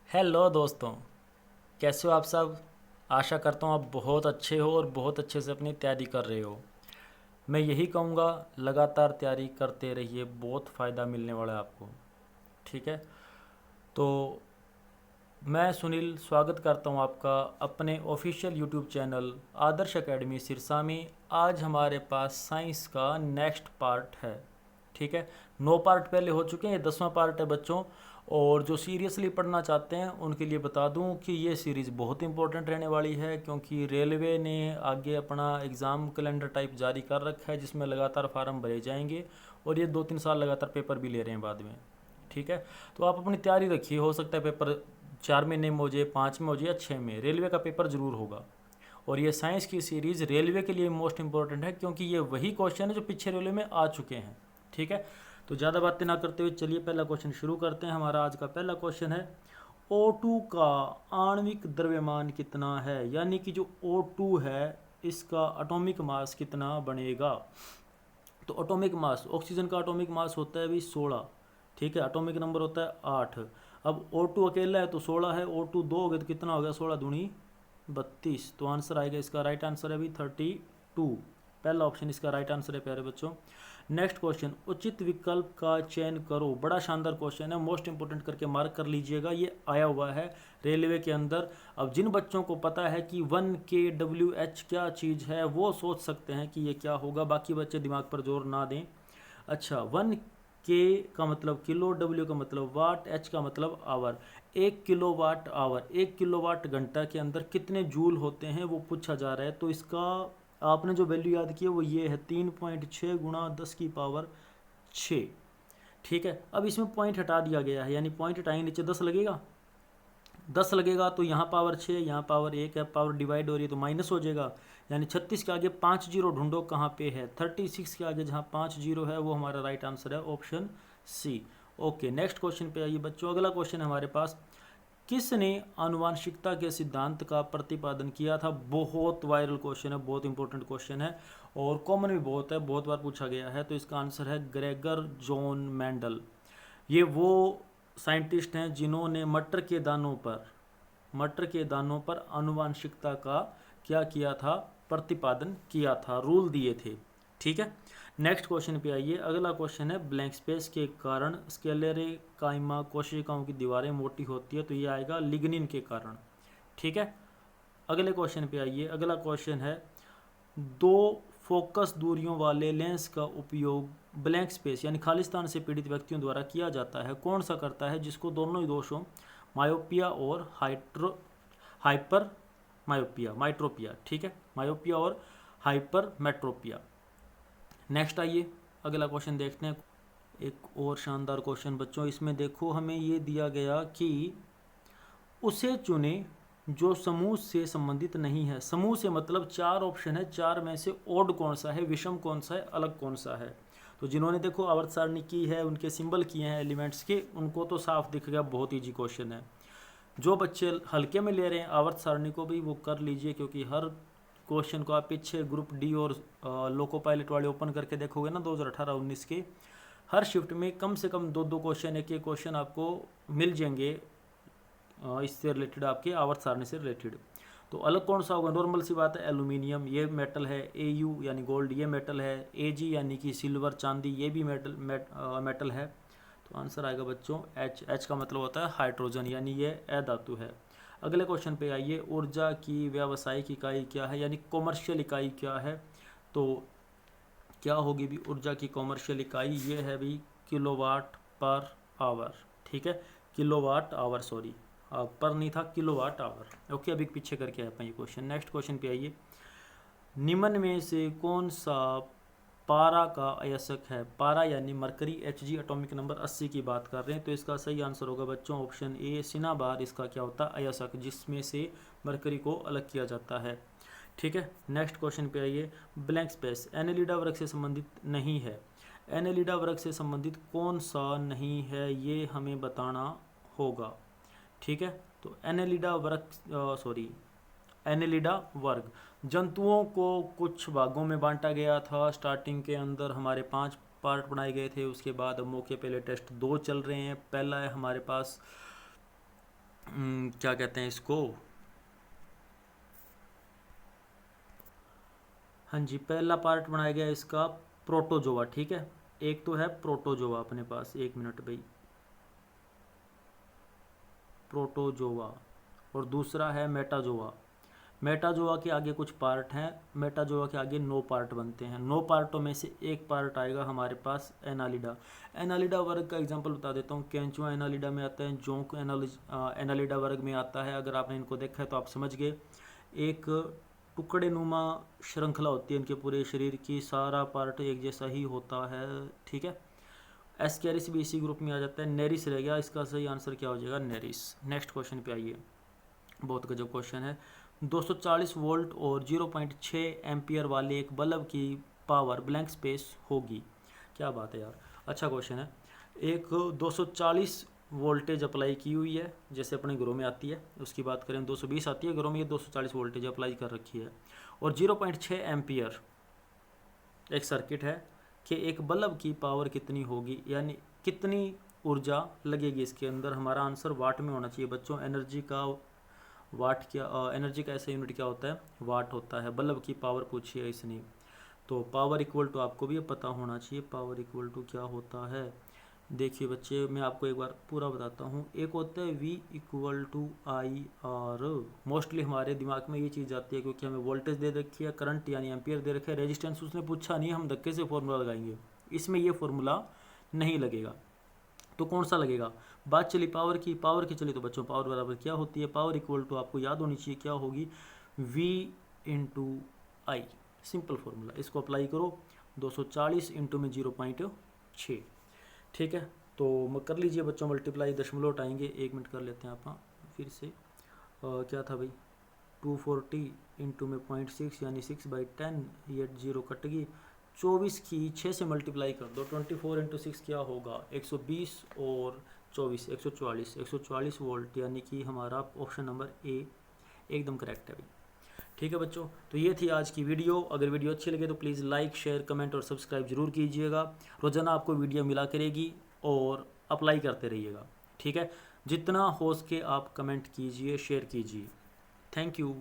Hello दोस्तों, कैसे हो आप सब। आशा करता हूँ आप बहुत अच्छे हो और बहुत अच्छे से अपनी तैयारी कर रहे हो। मैं यही कहूँगा, लगातार तैयारी करते रहिए, बहुत फ़ायदा मिलने वाला है आपको। ठीक है। तो मैं सुनील स्वागत करता हूँ आपका अपने ऑफिशियल यूट्यूब चैनल आदर्श एकेडमी सिरसा में। आज हमारे पास साइंस का नेक्स्ट पार्ट है। ठीक है। 9 पार्ट पहले हो चुके हैं, ये 10वां पार्ट है बच्चों। और जो सीरियसली पढ़ना चाहते हैं उनके लिए बता दूं कि ये सीरीज़ बहुत इंपॉर्टेंट रहने वाली है, क्योंकि रेलवे ने आगे अपना एग्ज़ाम कैलेंडर टाइप जारी कर रखा है जिसमें लगातार फार्म भरे जाएंगे। और ये 2-3 साल लगातार पेपर भी ले रहे हैं बाद में। ठीक है। तो आप अपनी तैयारी रखिए, हो सकता है पेपर 4 महीने में हो जाए, 5 में हो जाए या 6 में, रेलवे का पेपर ज़रूर होगा। और ये साइंस की सीरीज़ रेलवे के लिए मोस्ट इंपॉर्टेंट है, क्योंकि ये वही क्वेश्चन है जो पीछे रेलवे में आ चुके हैं। ठीक है। तो ज़्यादा बातें ना करते हुए चलिए पहला क्वेश्चन शुरू करते हैं। हमारा आज का पहला क्वेश्चन है, O2 का आणविक द्रव्यमान कितना है, यानी कि जो O2 है इसका एटॉमिक मास कितना बनेगा। तो एटॉमिक मास, ऑक्सीजन का एटॉमिक मास होता है भी 16। ठीक है। एटॉमिक नंबर होता है 8। अब O2 अकेला है तो 16 है, O2 दो हो गए तो कितना हो गया, 16 दूनी 32। तो आंसर आएगा इसका, राइट आंसर है भी 32। पहला ऑप्शन इसका राइट आंसर है प्यारे बच्चों। नेक्स्ट क्वेश्चन, उचित विकल्प का चयन करो। बड़ा शानदार क्वेश्चन है, मोस्ट इंपोर्टेंट करके मार्क कर लीजिएगा, ये आया हुआ है रेलवे के अंदर। अब जिन बच्चों को पता है कि 1 kWh क्या चीज़ है वो सोच सकते हैं कि ये क्या होगा, बाकी बच्चे दिमाग पर जोर ना दें। अच्छा, 1 K का मतलब किलो, W का मतलब वाट, H का मतलब आवर। 1 kWh, 1 kWh के अंदर कितने जूल होते हैं वो पूछा जा रहा है। तो इसका आपने जो वैल्यू याद की है वो ये है, 3.6 गुणा 10⁻6। ठीक है। अब इसमें पॉइंट हटा दिया गया है, यानी पॉइंट हटाएंगे नीचे 10 लगेगा। 10 लगेगा तो यहाँ पावर 6, यहाँ पावर 1 है, पावर डिवाइड हो रही है तो माइनस हो जाएगा। यानी 36 के आगे 5 जीरो ढूंढो कहाँ पे है। 36 के आगे जहाँ 5 जीरो है वो हमारा राइट आंसर है, option C. Okay, next question पे आइए बच्चों। अगला क्वेश्चन है हमारे पास, किसने आनुवांशिकता के सिद्धांत का प्रतिपादन किया था। बहुत वायरल क्वेश्चन है, बहुत इंपॉर्टेंट क्वेश्चन है और कॉमन भी बहुत है, बहुत बार पूछा गया है। तो इसका आंसर है ग्रेगर जॉन मेंडल। ये वो साइंटिस्ट हैं जिन्होंने मटर के दानों पर आनुवांशिकता का क्या किया था, प्रतिपादन किया था, रूल दिए थे। ठीक है। नेक्स्ट क्वेश्चन पे आइए। अगला क्वेश्चन है, ब्लैंक स्पेस के कारण स्क्लेरेकाइमा कोशिकाओं की दीवारें मोटी होती है। तो ये आएगा लिग्निन के कारण। ठीक है। अगले क्वेश्चन पे आइए। अगला क्वेश्चन है, दो फोकस दूरियों वाले लेंस का उपयोग ब्लैंक स्पेस यानी खालिस्तान से पीड़ित व्यक्तियों द्वारा किया जाता है। कौन सा करता है जिसको दोनों ही दोष हों, मायोपिया और हाइपर मायोपिया, माइट्रोपिया। ठीक है। मायोपिया और हाइपर मेट्रोपिया। नेक्स्ट आइए अगला क्वेश्चन देखते हैं। एक और शानदार क्वेश्चन बच्चों, इसमें देखो हमें ये दिया गया कि उसे चुने जो समूह से संबंधित नहीं है। समूह से मतलब 4 ऑप्शन है, 4 में से ओड कौन सा है, विषम कौन सा है, अलग कौन सा है। तो जिन्होंने देखो आवर्त सारणी की है, उनके सिंबल किए हैं एलिमेंट्स के, उनको तो साफ दिख गया, बहुत ईजी क्वेश्चन है। जो बच्चे हल्के में ले रहे हैं आवर्त सारणी को भी वो कर लीजिए, क्योंकि हर क्वेश्चन को आप पीछे ग्रुप डी और लोको पायलट वाले ओपन करके देखोगे ना 2018-19 के, हर शिफ्ट में कम से कम 2-2 क्वेश्चन, एक क्वेश्चन आपको मिल जाएंगे इससे रिलेटेड, आपके आवर्त सारणी से रिलेटेड। तो अलग कौन सा होगा, नॉर्मल सी बात है, एल्यूमिनियम ये मेटल है, AU यानी गोल्ड ये मेटल है, AG यानी कि सिल्वर चांदी ये भी मेटल है। तो आंसर आएगा बच्चों H का मतलब होता है हाइड्रोजन, यानी ये अधातु है। अगले क्वेश्चन पे आइए, ऊर्जा की व्यावसायिक इकाई क्या है, यानी कॉमर्शियल इकाई क्या है। तो क्या होगी भी ऊर्जा की कॉमर्शियल इकाई, ये है भी किलोवाट पर आवर। ठीक है। किलोवाट आवर, सॉरी पर नहीं था, किलोवाट आवर। ओके, अभी पीछे करके आए ये क्वेश्चन। नेक्स्ट क्वेश्चन पे आइए, निम्न में से कौन सा पारा का अयस्क है। पारा यानी मरकरी, Hg एटॉमिक नंबर 80 की बात कर रहे हैं। तो इसका सही आंसर होगा बच्चों ऑप्शन ए, सिनाबार इसका क्या होता है, अयस्क, जिसमें से मरकरी को अलग किया जाता है। ठीक है। नेक्स्ट क्वेश्चन पे आइए, ब्लैंक स्पेस एनेलिडा वर्ग से संबंधित नहीं है। एनेलिडा वर्ग से संबंधित कौन सा नहीं है ये हमें बताना होगा। ठीक है। तो एनेलिडा वर्ग, सॉरी एनेलिडा वर्ग, जंतुओं को कुछ भागों में बांटा गया था। स्टार्टिंग के अंदर हमारे 5 पार्ट बनाए गए थे, उसके बाद मौके पे लेटेस्ट 2 चल रहे हैं। पहला है हमारे पास क्या कहते हैं इसको, हाँ जी, पहला पार्ट बनाया गया इसका प्रोटोजोआ, ठीक है। एक तो है प्रोटोजोआ अपने पास, एक मिनट भाई, प्रोटोजोआ, और दूसरा है मेटाजोआ। मेटाजोआ के आगे कुछ पार्ट हैं, मेटाजोआ के आगे 9 पार्ट बनते हैं। 9 पार्टों में से एक पार्ट आएगा हमारे पास एनालिडा। एनालिडा वर्ग का एग्जांपल बता देता हूँ। केंचुआ एनालिडा में आता है, जोंक एनालिडा वर्ग में आता है। अगर आपने इनको देखा है तो आप समझ गए। एक टुकड़े नुमा श्रृंखला होती है इनके पूरे शरीर की, सारा पार्ट एक जैसा ही होता है, ठीक है। एस्केरिस भी इसी ग्रुप में आ जाता है। नेरिस रह गया, इसका सही आंसर क्या हो जाएगा, नेरिस। नेक्स्ट क्वेश्चन पे आइए, बहुत गजब क्वेश्चन है। 240 वोल्ट और 0.6 एम्पियर वाले एक बल्ब की पावर ब्लैंक स्पेस होगी। क्या बात है यार, अच्छा क्वेश्चन है। एक 240 वोल्टेज अप्लाई की हुई है, जैसे अपने घरों में आती है, उसकी बात करें 220 आती है घरों में, ये 240 वोल्टेज अप्लाई कर रखी है। और 0.6 एम्पियर एक सर्किट है कि एक बल्ब की पावर कितनी होगी, यानी कितनी ऊर्जा लगेगी इसके अंदर। हमारा आंसर वाट में होना चाहिए बच्चों। एनर्जी का वाट क्या, एनर्जी का ऐसा यूनिट क्या होता है, वाट होता है। बल्ब की पावर पूछी है इसने, तो पावर इक्वल टू आपको भी पता होना चाहिए, पावर इक्वल टू क्या होता है। देखिए बच्चे, मैं आपको एक बार पूरा बताता हूँ। एक होता है V equal to I R. Mostly हमारे दिमाग में ये चीज़ आती है क्योंकि हमें वोल्टेज दे रखी है, करंट यानी एम्पियर दे रखा है, रेजिस्टेंस उसने पूछा नहीं, हम धक्के से फॉर्मूला लगाएंगे। इसमें ये फॉर्मूला नहीं लगेगा, तो कौन सा लगेगा। बात चली पावर की, पावर की चली तो बच्चों पावर बराबर क्या होती है, पावर इक्वल टू आपको याद होनी चाहिए क्या होगी, V इंटू आई। सिंपल फॉर्मूला, इसको अप्लाई करो। 240 इंटू में 0.6, ठीक है। तो कर लीजिए बच्चों मल्टीप्लाई, दशमलव उठाएंगे, 1 मिनट कर लेते हैं आप फिर से। क्या था भाई, 240 इंटू में 0.6 यानी 6/10, ये 0 कट गई। 24 की 6 से मल्टीप्लाई कर दो, 24 इंटू 6 क्या होगा, 120 और 24 144, 144 वोल्ट, यानी कि हमारा ऑप्शन नंबर ए एकदम करेक्ट है भाई। ठीक है बच्चों, तो ये थी आज की वीडियो। अगर वीडियो अच्छी लगे तो प्लीज़ लाइक शेयर कमेंट और सब्सक्राइब जरूर कीजिएगा। रोज़ाना आपको वीडियो मिला करेगी और अप्लाई करते रहिएगा, ठीक है। जितना हो सके आप कमेंट कीजिए, शेयर कीजिए। Thank you.